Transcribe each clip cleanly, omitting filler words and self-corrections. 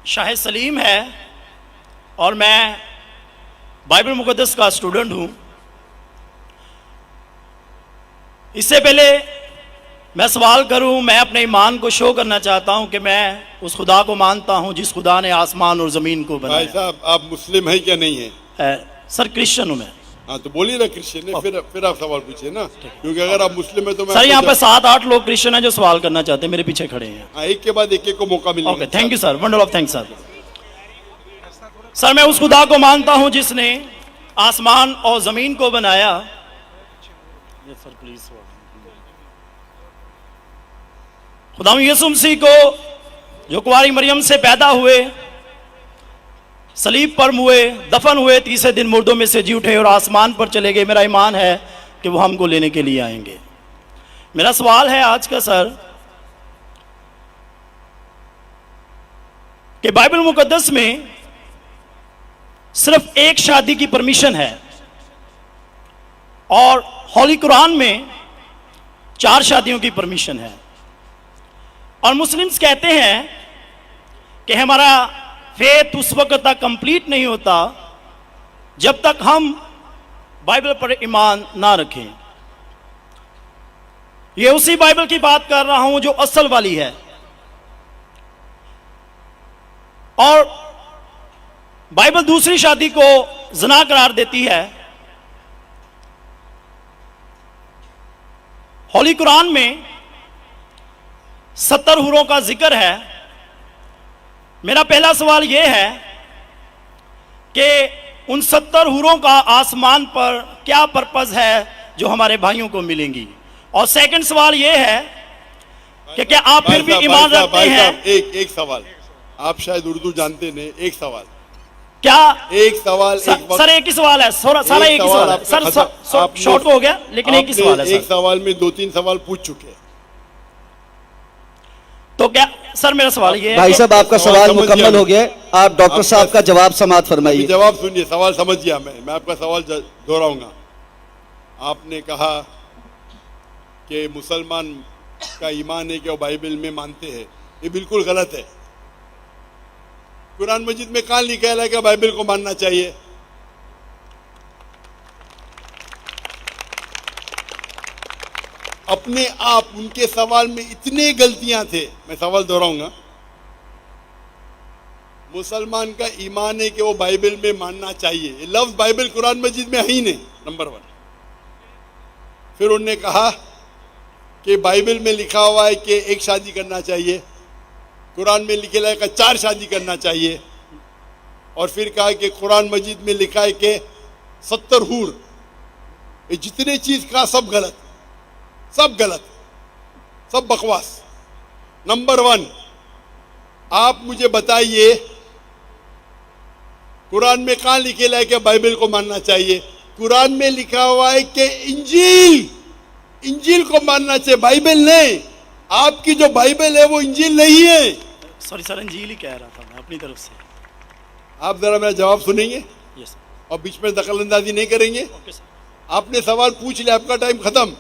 शाहिद सलीम है और मैं बाइबल मुक़द्दस का स्टूडेंट हूँ। इससे पहले मैं सवाल करूँ, मैं अपने ईमान को शो करना चाहता हूँ कि मैं उस खुदा को मानता हूँ जिस खुदा ने आसमान और ज़मीन को बनाया। भाई साहब, आप मुस्लिम हैं क्या नहीं है? सर क्रिश्चियन हूँ मैं। हाँ तो बोलिए ना क्रिश्चियन है, फिर आप सवाल पूछिए ना, क्योंकि अगर आप मुस्लिम है तो मैं सर यहाँ पे 7-8 लोग क्रिश्चियन हैं जो सवाल करना चाहते हैं, मेरे पीछे खड़े हैं। हाँ, एक के बाद एक को मौका मिलेगा। Okay, thank you sir, wonder of thanks sir. Sir मैं उस खुदा को मानता हूँ जिसने आसमान और ज़मीन को बनाया। सर प्लीज, खुदा यीशु मसीह को जो कुंवारी मरियम से पैदा हुए, सलीब पर हुए, दफन हुए, तीसरे दिन मुर्दों में से जी उठे और आसमान पर चले गए। मेरा ईमान है कि वो हमको लेने के लिए आएंगे। मेरा सवाल है आज का सर कि बाइबल मुकद्दस में सिर्फ एक शादी की परमिशन है और होली कुरान में 4 शादियों की परमिशन है, और मुस्लिम्स कहते हैं कि हमारा फेथ उस वक्त तक कंप्लीट नहीं होता जब तक हम बाइबल पर ईमान ना रखें। ये उसी बाइबल की बात कर रहा हूं जो असल वाली है, और बाइबल दूसरी शादी को ज़िना करार देती है। होली कुरान में 70 हुरों का जिक्र है। मेरा पहला सवाल यह है कि उन 70 हुरों का आसमान पर क्या पर्पस है जो हमारे भाइयों को मिलेंगी, और सेकंड सवाल यह है कि क्या आप फिर भी ईमान रखते हैं? एक सवाल, आप शायद उर्दू जानते नहीं, एक सवाल क्या एक सवाल सर एक ही सवाल है, सारा एक ही सवाल है सर, शॉर्ट हो गया लेकिन एक ही सवाल है। एक सवाल में 2-3 सवाल पूछ चुके हैं, तो क्या सर मेरा सवाल ये है भाई साहब आपका सवाल मुकम्मल हो गया, आप डॉक्टर साहब का जवाब समाप्त फरमाइए। जवाब सुनिए, सवाल समझ गया मैं आपका सवाल दोहराऊंगा। आपने कहा कि मुसलमान का ईमान है कि वो बाइबल में मानते हैं, ये बिल्कुल गलत है। कुरान मजीद में कहाँ लिखा है कि बाइबल को मानना चाहिए? अपने आप उनके सवाल में इतने गलतियां थे, मैं सवाल दोहराऊंगा। मुसलमान का ईमान है कि वो बाइबल में मानना चाहिए, ये लफ्ज बाइबल कुरान मजीद में है ही नहीं, नंबर 1। फिर उन्होंने कहा कि बाइबल में लिखा हुआ है कि एक शादी करना चाहिए, कुरान में लिखा है कि 4 शादी करना चाहिए, और फिर कहा कि कुरान मजीद में लिखा है कि 70 हूर। ये जितने चीज का सब गलत, सब गलत, सब बकवास। नंबर 1, आप मुझे बताइए कुरान में कहाँ लिखेला है कि बाइबल को मानना चाहिए? कुरान में लिखा हुआ है कि इंजील को मानना चाहिए, बाइबल नहीं। आपकी जो बाइबल है वो इंजील नहीं है। सॉरी सर, इंजील ही कह रहा था मैं अपनी तरफ से। आप जरा मेरा जवाब सुनेंगे? यस और बीच में दखल अंदाजी नहीं करेंगे? Okay sir. आपने सवाल पूछ लिया, आपका टाइम खत्म,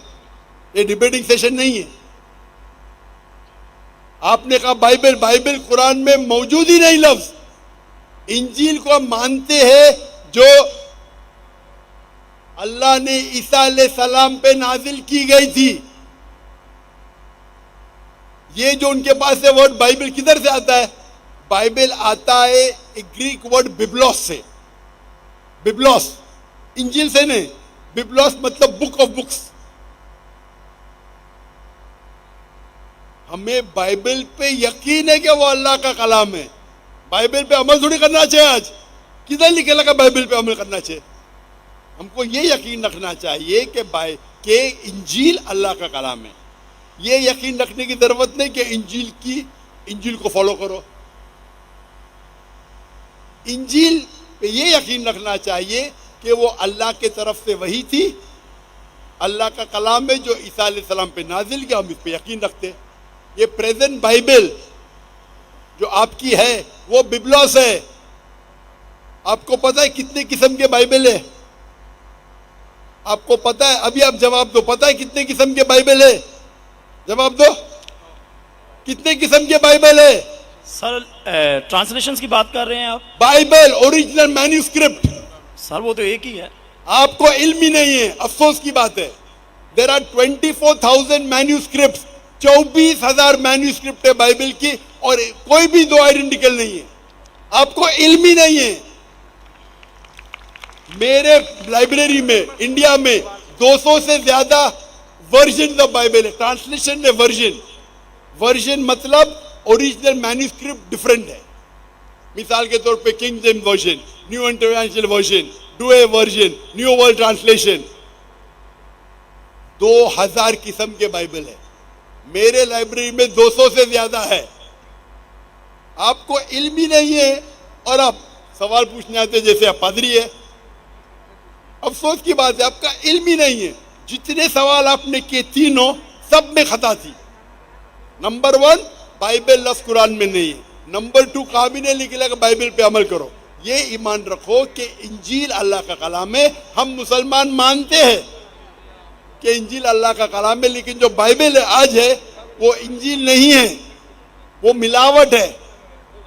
ये डिबेटिंग सेशन नहीं है। आपने कहा बाइबल कुरान में मौजूद ही नहीं लफ्ज। इंजील को मानते हैं जो अल्लाह ने ईसा अलैहिस्सलाम पे नाजिल की गई थी। ये जो उनके पास है वर्ड बाइबल किधर से आता है? बाइबल आता है एक ग्रीक वर्ड बिब्लोस से। बिब्लोस इंजील से नहीं, बिब्लोस मतलब बुक ऑफ बुक्स। हमें बाइबल पे यकीन है कि वो अल्लाह का कलाम है। बाइबल पे अमल थोड़ी करना चाहिए। आज किधर लिखे लगा बाइबल पे अमल करना चाहिए? हमको ये यकीन रखना चाहिए कि इंजील अल्लाह का कलाम है। ये यकीन रखने की जरूरत नहीं कि इंजील को फॉलो करो। इंजील पे ये यकीन रखना चाहिए कि वो अल्लाह के तरफ से वही थी, अल्लाह का कलाम है जो ईसा अलैहिस्सलाम पे नाजिल किया, हम इस पे यकीन रखते। ये प्रेजेंट बाइबल जो आपकी है वो बिब्लोस है। आपको पता है कितने किस्म के बाइबल है? आपको पता है? अभी आप जवाब दो, पता है कितने किस्म के बाइबल है? जवाब दो, कितने किस्म के बाइबल है? सर ट्रांसलेशन की बात कर रहे हैं आप? बाइबल ओरिजिनल मैन्यूस्क्रिप्ट, सर वो तो एक ही है। आपको इल्म ही नहीं है, अफसोस की बात है। देर आर 24,000 मैन्यूस्क्रिप्ट, 24,000 मैन्यूस्क्रिप्ट है बाइबल की, और कोई भी दो आइडेंटिकल नहीं है। आपको इल्म ही नहीं है। मेरे लाइब्रेरी में इंडिया में 200 से ज्यादा वर्जन ऑफ बाइबल है। ट्रांसलेशन है वर्जन, वर्जन मतलब ओरिजिनल मैन्यूस्क्रिप्ट डिफरेंट है। मिसाल के तौर पे king James version, new international version, Doue version, new world translation, 2000 किस्म के बाइबल है। मेरे लाइब्रेरी में 200 से ज्यादा है। आपको इल्म ही नहीं है और आप सवाल पूछने आते जैसे आप पादरी है। अफसोस की बात है, आपका इल्म ही नहीं है। जितने सवाल आपने किए तीनों सब में खता थी। नंबर 1, बाइबल लफ्ज कुरान में नहीं है। नंबर 2, कहा भी नहीं लिखा कि बाइबल पे अमल करो। ये ईमान रखो कि इंजील अल्लाह का कलाम है। हम मुसलमान मानते हैं कि इंजील अल्लाह का कलाम है, लेकिन जो बाइबल आज है वो इंजील नहीं है, वो मिलावट है।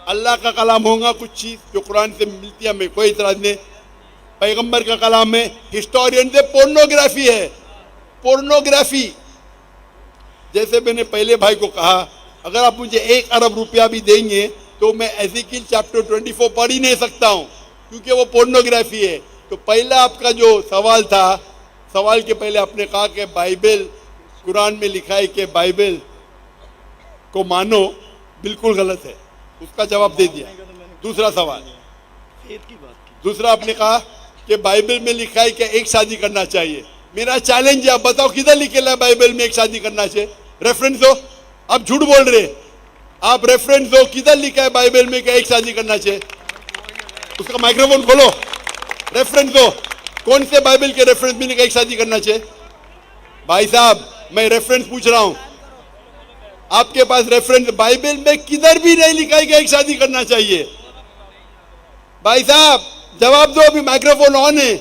अल्लाह का कलाम होगा कुछ चीज जो कुरान से मिलती है, हमें कोई इतराज नहीं। पैगंबर का कलाम है, हिस्टोरियन से पोर्नोग्राफी है, पोर्नोग्राफी। जैसे मैंने पहले भाई को कहा, अगर आप मुझे 1 अरब रुपया भी देंगे तो मैं एज़ेकिएल चैप्टर 24 पढ़ ही नहीं सकता हूं, क्योंकि वो पोर्नोग्राफी है। तो पहला आपका जो सवाल था, सवाल के पहले आपने कहा कि बाइबल कुरान में लिखा है कि बाइबल को मानो, बिल्कुल गलत है। उसका जवाब दे दिया। दूसरा सवाल, दूसरा आपने कहा कि बाइबल में लिखा है कि एक शादी करना चाहिए। मेरा चैलेंज है, आप बताओ किधर लिखेला है बाइबल में एक शादी करना चाहिए? रेफरेंस दो। आप झूठ बोल रहे, आप रेफरेंस दो, किधर लिखा है बाइबल में कि एक शादी करना चाहिए? उसका माइक्रोफोन खोलो, रेफरेंस दो। कौन से बाइबल के रेफरेंस में एक शादी करना चाहिए? भाई साहब, मैं रेफरेंस पूछ रहा हूं, आपके पास रेफरेंस बाइबल में किधर भी नहीं लिखा है कि एक शादी करना चाहिए? भाई साहब जवाब दो, अभी माइक्रोफोन ऑन है।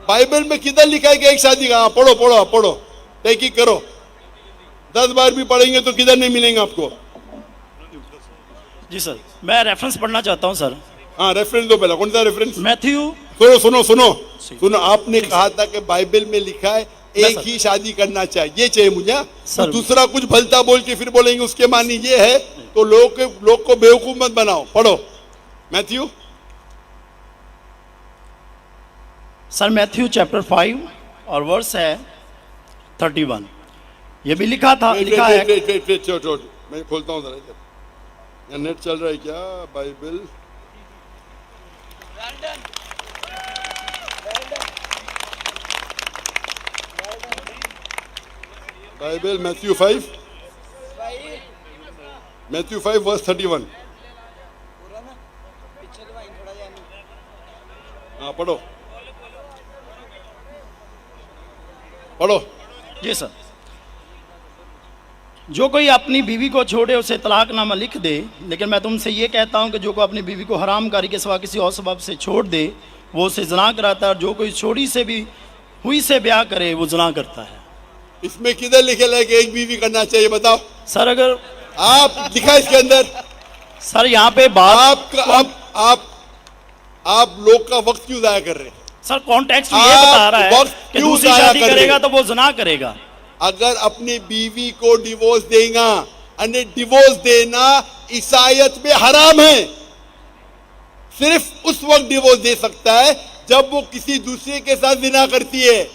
बाइबल में किधर लिखा है कि एक शादी का? पढ़ो पढ़ो पढ़ो, तहकीक करो। 10 बार भी पढ़ेंगे तो किधर नहीं मिलेंगे आपको। जी सर, मैं रेफरेंस पढ़ना चाहता हूं सर। हाँ, रेफरेंस दो पहला। कौन सा रेफरेंस? मैथ्यू। सुनो सुनो सुनो सुनो, आपने कहा था कि बाइबल में लिखा है एक ही शादी करना चाहिए, ये चाहिए मुझे। तो दूसरा कुछ भलता बोल के फिर बोलेंगे उसके मानी ये है, तो लोग को बेवकूफ मत बनाओ। पढ़ो मैथ्यू। सर मैथ्यू चैप्टर 5 और वर्स है 31। ये भी लिखा था, लिखा है। मैं खोलता हूँ जरा इधर, नेट चल रहा है क्या? Bible Bible Matthew 5 verse 31। हाँ पढ़ो पढ़ो। जी सर, जो कोई अपनी बीवी को छोड़े उसे तलाकनामा लिख दे, लेकिन मैं तुमसे ये कहता हूँ कि जो कोई अपनी बीवी को हरामकारी के सिवा किसी और सबब से छोड़ दे वो उसे ज़ना कराता है, और जो कोई छोड़ी से भी हुई से ब्याह करे वो ज़ना करता है। इसमें किधर लिखे है कि एक बीवी करना चाहिए? बताओ सर। अगर आप दिखा इसके अंदर, सर यहाँ पे बात आप लोग का वक्त क्यों जाया कर रहे हैं? सर कॉन्टेक्स्ट ये बता रहा है कि दूसरी शादी करेगा तो वो ज़ना करेगा। अगर अपनी बीवी को डिवोर्स देगा, अन्य डिवोर्स देना ईसाईयत में हराम है। सिर्फ उस वक्त डिवोर्स दे सकता है जब वो किसी दूसरे के साथ जिना करती है।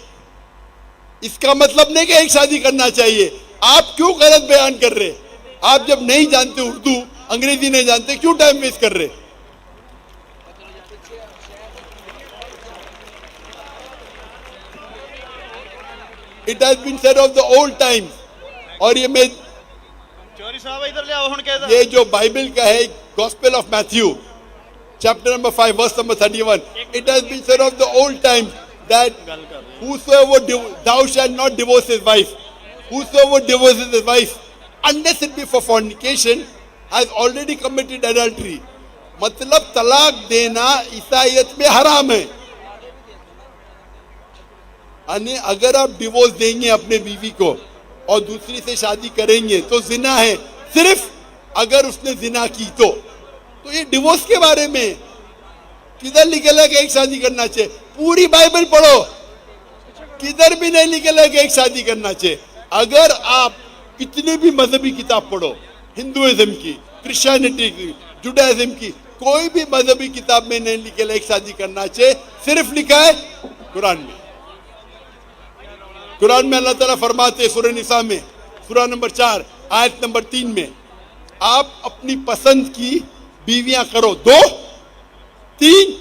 इसका मतलब नहीं कि एक शादी करना चाहिए। आप क्यों गलत बयान कर रहे? आप जब नहीं जानते उर्दू, अंग्रेजी नहीं जानते, क्यों टाइम वेस्ट कर रहे? It has been said of the old times। और ये मैं चोरी साहब इधर ले आओ हुन कहदा, ये जो बाइबल का है, gospel of Matthew chapter number 5 verse number 31, it has been said of the old times that whosoever thou shalt not divorce his wife, whosoever divorces his wife unless it be for fornication has already committed adultery। मतलब तलाक देना ईसाईयत में हराम है। यानी अगर आप divorce देंगे अपने बीवी को और दूसरी से शादी करेंगे तो जिना है। सिर्फ अगर उसने जिना की तो ये डिवोर्स के बारे में किधर लिखेला कि एक शादी करना चाहिए? पूरी बाइबल पढ़ो, किधर भी नहीं लिखेला कि एक शादी करना चाहिए। अगर आप कितने भी मजहबी किताब पढ़ो, हिंदुइज्म की, क्रिश्चियनिटी की, जुडाइज्म की, कोई भी मजहबी किताब में नहीं लिखेला एक शादी करना चाहिए। सिर्फ लिखा है कुरान में। कुरान में अल्लाह ताला फरमाते सूरह निसा में, सूरह नंबर 4 आयत नंबर 3 में, आप अपनी पसंद की बीवियां करो 2, 3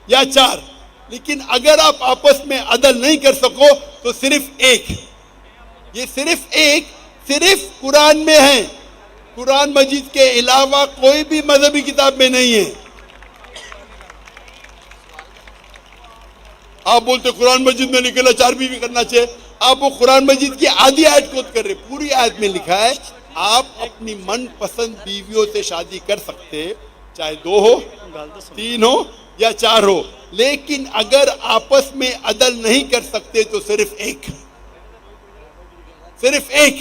या 4, लेकिन अगर आप आपस में अदल नहीं कर सको तो सिर्फ एक। ये सिर्फ एक सिर्फ कुरान में है, कुरान मजीद के अलावा कोई भी मजहबी किताब में नहीं है। आप बोलते कुरान मजीद में निकला 4 बीवी करना चाहिए, आप वो कुरान मजीद की आधी आयत कोट कर रहे। पूरी आयत में लिखा है आप अपनी मन पसंद बीवियों से शादी कर सकते, चाहे 2 हो, 3 हो या 4 हो, लेकिन अगर आपस में अदल नहीं कर सकते तो सिर्फ एक। सिर्फ एक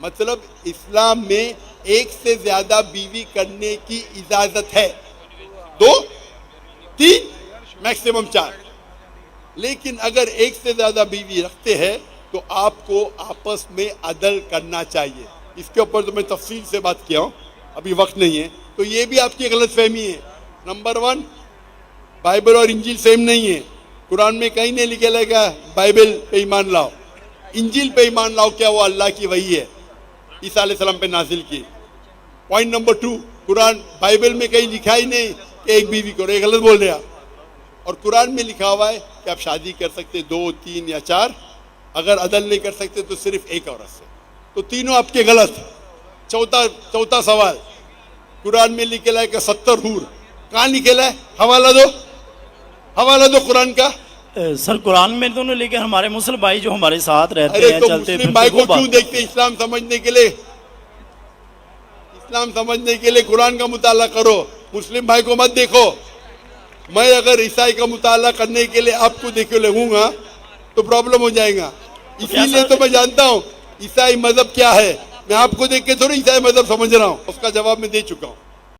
मतलब इस्लाम में एक से ज्यादा बीवी करने की इजाजत है, 2, 3 मैक्सिमम 4, लेकिन अगर एक से ज्यादा बीवी रखते हैं तो आपको आपस में अदल करना चाहिए। इसके ऊपर तो मैं तफसील से बात किया हूं, अभी वक्त नहीं है। तो ये भी आपकी गलत फहमी है। नंबर 1, बाइबल और इंजील सेम नहीं है। कुरान में कहीं नहीं लिखा लगा बाइबल पे ईमान लाओ, इंजील पे ईमान लाओ, क्या वो अल्लाह की वही है, ईसा अलैहिस्सलाम पे नाजिल की। पॉइंट नंबर 2, कुरान बाइबल में कहीं लिखा ही नहीं कि एक बीवी करो, ये गलत बोल रहे आप। और कुरान में लिखा हुआ है कि आप शादी कर सकते 2, 3 या 4, अगर अदल नहीं कर सकते तो सिर्फ एक औरत से। तो तीनों आपके गलत। चौथा सवाल, कुरान में लिखेला है कि 70 हूर, कहाँ लिखेला है? हवाला दो कुरान का। सर कुरान में दोनों लेके हमारे मुस्लिम भाई जो हमारे साथ रहते अरे हैं, तो चलते मुस्लिम भाई को क्यों देखते? इस्लाम समझने के लिए, इस्लाम समझने के लिए कुरान का मुताला करो, मुस्लिम भाई को मत देखो। मैं अगर ईसाई का मुताला करने के लिए आपको देखे लगूंगा तो प्रॉब्लम हो जाएगा। इसीलिए तो मैं जानता हूँ ईसाई मजहब क्या है। मैं आपको देख के थोड़ी ईसाई मजहब समझ रहा हूँ, उसका जवाब मैं दे चुका हूँ।